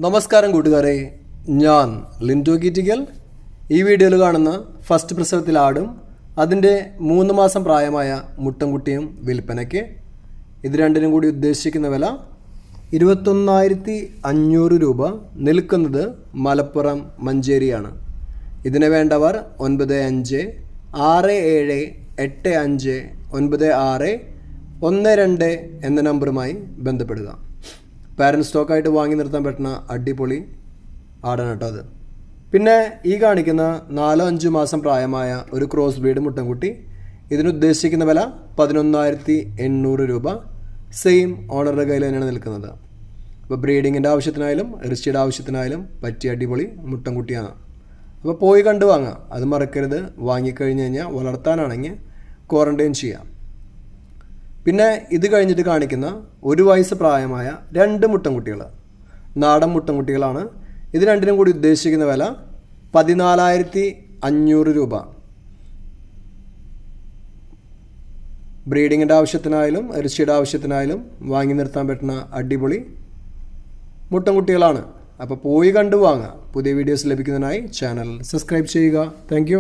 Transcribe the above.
നമസ്കാരം കൂട്ടുകാരെ, ഞാൻ ലിൻഡോ കീറ്റിക്കൽ. ഈ വീഡിയോയിൽ കാണുന്ന ഫസ്റ്റ് പ്രസവത്തിൽ ആടും അതിൻ്റെ 3 മാസം പ്രായമായ മുട്ടൻകുട്ടിയും വിൽപ്പനയ്ക്ക്. ഇത് രണ്ടിനും കൂടി ഉദ്ദേശിക്കുന്ന വില 21,500 രൂപ. നിൽക്കുന്നത് മലപ്പുറം മഞ്ചേരിയാണ്. ഇതിന് വേണ്ടവർ 9567585961 എന്ന നമ്പറുമായി ബന്ധപ്പെടുക. പാരൻറ്റ് സ്റ്റോക്കായിട്ട് വാങ്ങി നിർത്താൻ പറ്റുന്ന അടിപൊളി ആടാണ് കേട്ടോ അത്. പിന്നെ ഈ കാണിക്കുന്ന 4-5 മാസം പ്രായമായ ഒരു ക്രോസ് ബ്രീഡ് മുട്ടൻകുട്ടി. ഇതിനുദ്ദേശിക്കുന്ന വില 11,800 രൂപ. സെയിം ഓണറുടെ കയ്യിൽ തന്നെയാണ് നിൽക്കുന്നത്. അപ്പോൾ ബ്രീഡിങ്ങിൻ്റെ ആവശ്യത്തിനായാലും ഇറച്ചിയുടെ ആവശ്യത്തിനായാലും പറ്റിയ അടിപൊളി മുട്ടൻകുട്ടിയാണ്. അപ്പോൾ പോയി കണ്ടു വാങ്ങാം, അത് മറക്കരുത്. വാങ്ങിക്കഴിഞ്ഞ് കഴിഞ്ഞാൽ വളർത്താനാണെങ്കിൽ ക്വാറൻറ്റൈൻ ചെയ്യാം. പിന്നെ ഇത് കഴിഞ്ഞിട്ട് കാണിക്കുന്ന 1 വയസ്സ് പ്രായമായ 2 മുട്ടൻകുട്ടികൾ, നാടൻ മുട്ടൻകുട്ടികളാണ്. ഇത് രണ്ടിനും കൂടി ഉദ്ദേശിക്കുന്ന വില 14,500 രൂപ. ബ്രീഡിങ്ങിൻ്റെ ആവശ്യത്തിനായാലും ഇറച്ചിയുടെ ആവശ്യത്തിനായാലും വാങ്ങി നിർത്താൻ പറ്റുന്ന അടിപൊളി മുട്ടൻകുട്ടികളാണ്. അപ്പോൾ പോയി കണ്ടു വാങ്ങാം. പുതിയ വീഡിയോസ് ലഭിക്കുന്നതിനായി ചാനൽ സബ്സ്ക്രൈബ് ചെയ്യുക. താങ്ക്